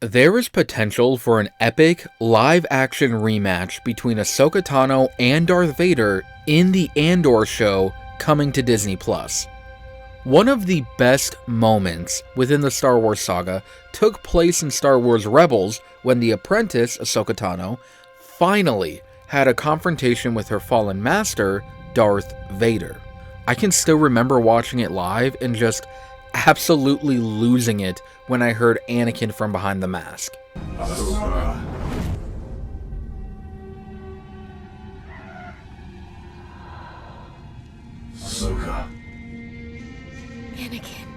There is potential for an epic live-action rematch between Ahsoka Tano and Darth Vader in the Andor show coming to Disney+. One of the best moments within the Star Wars saga took place in Star Wars Rebels when the apprentice, Ahsoka Tano, finally had a confrontation with her fallen master, Darth Vader. I can still remember watching it live and just absolutely losing it when I heard Anakin from behind the mask. Ahsoka. Ahsoka. Anakin.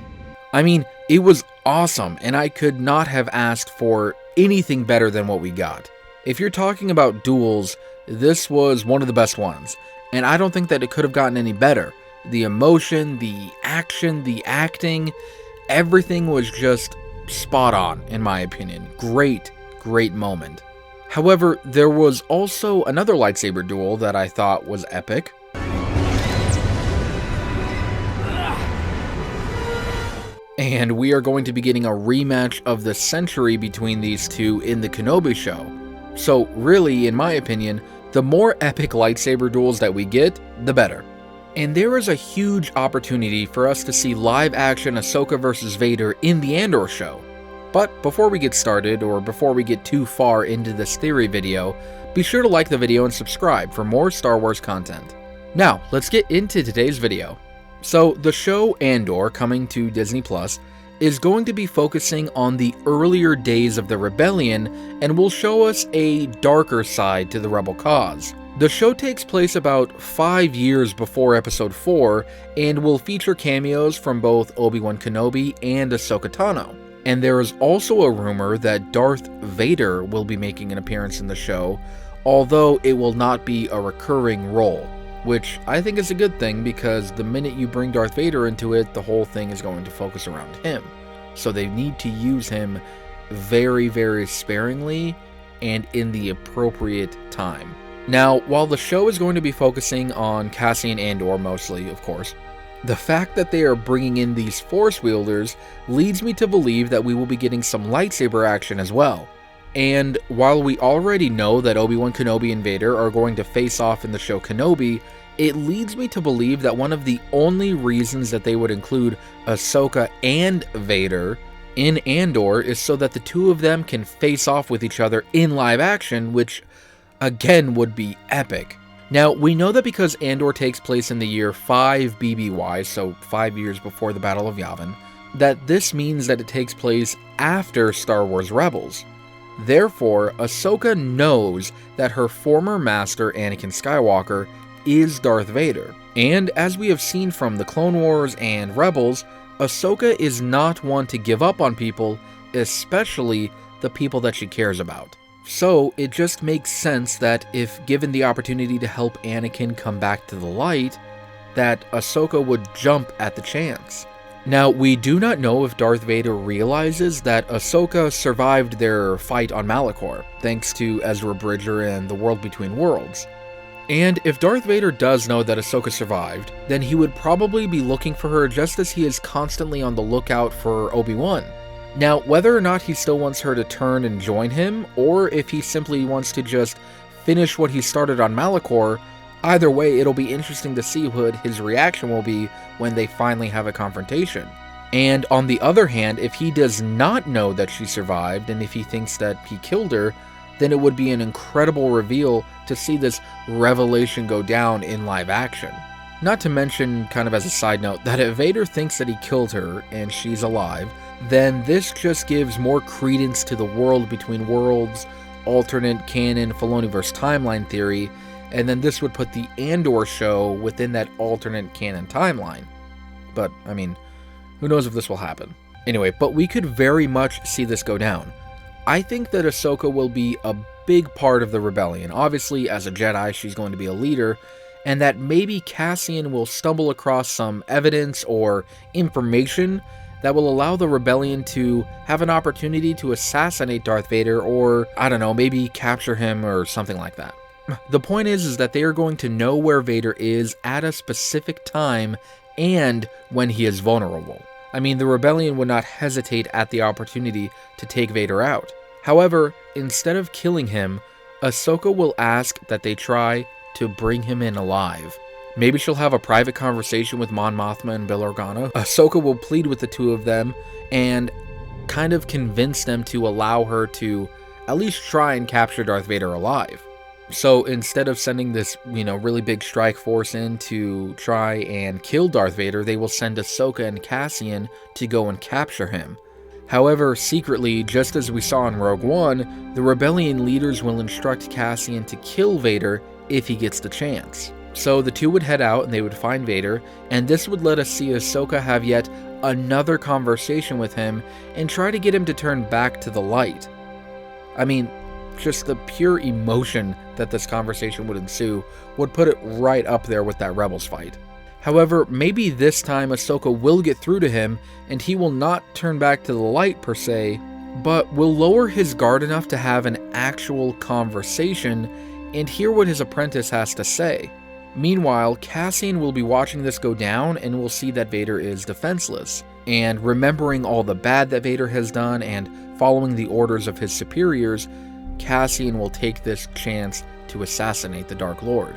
I mean, it was awesome, and I could not have asked for anything better than what we got. If you're talking about duels, this was one of the best ones, and I don't think that it could have gotten any better. The emotion, the action, the acting, everything was just spot on, in my opinion. Great moment. However, there was also another lightsaber duel that I thought was epic. And we are going to be getting a rematch of the century between these two in the Kenobi show. So really, in my opinion, the more epic lightsaber duels that we get, the better. And there is a huge opportunity for us to see live-action Ahsoka vs. Vader in the Andor show. But before we get started, or before we get too far into this theory video, be sure to like the video and subscribe for more Star Wars content. Now, let's get into today's video. So, the show Andor, coming to Disney+, is going to be focusing on the earlier days of the rebellion and will show us a darker side to the rebel cause. The show takes place about 5 years before Episode 4 and will feature cameos from both Obi Wan Kenobi and Ahsoka Tano. And there is also a rumor that Darth Vader will be making an appearance in the show, although it will not be a recurring role, which I think is a good thing because the minute you bring Darth Vader into it, the whole thing is going to focus around him. So they need to use him very sparingly and in the appropriate time. Now, while the show is going to be focusing on Cassian Andor mostly, of course, the fact that they are bringing in these Force wielders leads me to believe that we will be getting some lightsaber action as well. And while we already know that Obi Wan Kenobi and Vader are going to face off in the show Kenobi, it leads me to believe that one of the only reasons that they would include Ahsoka and Vader in Andor is so that the two of them can face off with each other in live action, which again would be epic. Now, we know that because Andor takes place in the year 5 BBY, so 5 years before the Battle of Yavin, that this means that it takes place after Star Wars Rebels. Therefore, Ahsoka knows that her former master, Anakin Skywalker, is Darth Vader. And as we have seen from the Clone Wars and Rebels, Ahsoka is not one to give up on people, especially the people that she cares about. So, it just makes sense that if given the opportunity to help Anakin come back to the light, that Ahsoka would jump at the chance. Now, we do not know if Darth Vader realizes that Ahsoka survived their fight on Malachor, thanks to Ezra Bridger and the World Between Worlds. And if Darth Vader does know that Ahsoka survived, then he would probably be looking for her just as he is constantly on the lookout for Obi-Wan. Now, whether or not he still wants her to turn and join him, or if he simply wants to just finish what he started on Malachor, either way, it'll be interesting to see what his reaction will be when they finally have a confrontation. And on the other hand, if he does not know that she survived, and if he thinks that he killed her, then it would be an incredible reveal to see this revelation go down in live action. Not to mention, kind of as a side note, that if Vader thinks that he killed her and she's alive, then this just gives more credence to the World Between Worlds, alternate canon Filoniverse timeline theory, and then this would put the Andor show within that alternate canon timeline. But, I mean, who knows if this will happen. Anyway, but we could very much see this go down. I think that Ahsoka will be a big part of the rebellion. Obviously, as a Jedi, she's going to be a leader, and that maybe Cassian will stumble across some evidence or information that will allow the rebellion to have an opportunity to assassinate Darth Vader, or, I don't know, maybe capture him or something like that. The point is that they are going to know where Vader is at a specific time and when he is vulnerable. I mean, the rebellion would not hesitate at the opportunity to take Vader out. However, instead of killing him, Ahsoka will ask that they try to bring him in alive. Maybe she'll have a private conversation with Mon Mothma and Bail Organa. Ahsoka will plead with the two of them and kind of convince them to allow her to at least try and capture Darth Vader alive. So instead of sending this, really big strike force in to try and kill Darth Vader, they will send Ahsoka and Cassian to go and capture him. However, secretly, just as we saw in Rogue One, the rebellion leaders will instruct Cassian to kill Vader if he gets the chance. So the two would head out and they would find Vader, and this would let us see Ahsoka have yet another conversation with him and try to get him to turn back to the light. I mean, just the pure emotion that this conversation would ensue would put it right up there with that Rebels fight. However, maybe this time Ahsoka will get through to him and he will not turn back to the light per se, but will lower his guard enough to have an actual conversation and hear what his apprentice has to say. Meanwhile, Cassian will be watching this go down and will see that Vader is defenseless, and remembering all the bad that Vader has done and following the orders of his superiors, Cassian will take this chance to assassinate the Dark Lord.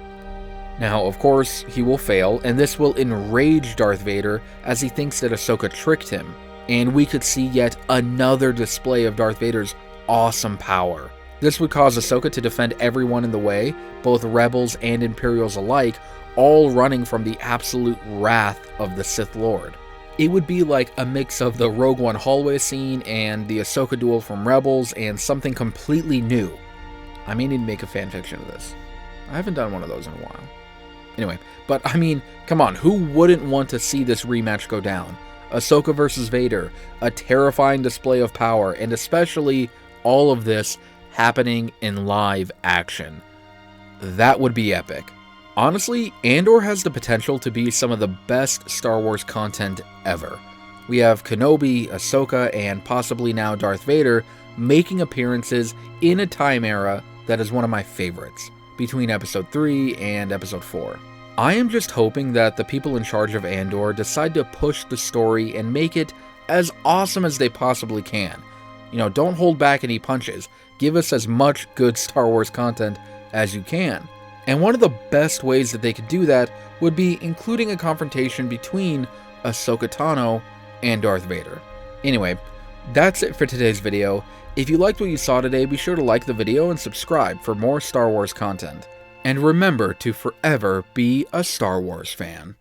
Now, of course, he will fail, and this will enrage Darth Vader as he thinks that Ahsoka tricked him, and we could see yet another display of Darth Vader's awesome power. This would cause Ahsoka to defend everyone in the way, both Rebels and Imperials alike, all running from the absolute wrath of the Sith Lord. It would be like a mix of the Rogue One hallway scene and the Ahsoka duel from Rebels and something completely new. I may need to make a fanfiction of this. I haven't done one of those in a while. Anyway, but I mean, come on, who wouldn't want to see this rematch go down? Ahsoka versus Vader, a terrifying display of power, and especially all of this happening in live action. That would be epic. Honestly, Andor has the potential to be some of the best Star Wars content ever. We have Kenobi, Ahsoka, and possibly now Darth Vader making appearances in a time era that is one of my favorites, between Episode 3 and Episode 4. I am just hoping that the people in charge of Andor decide to push the story and make it as awesome as they possibly can. Don't hold back any punches. Give us as much good Star Wars content as you can. And one of the best ways that they could do that would be including a confrontation between Ahsoka Tano and Darth Vader. Anyway, that's it for today's video. If you liked what you saw today, be sure to like the video and subscribe for more Star Wars content. And remember to forever be a Star Wars fan.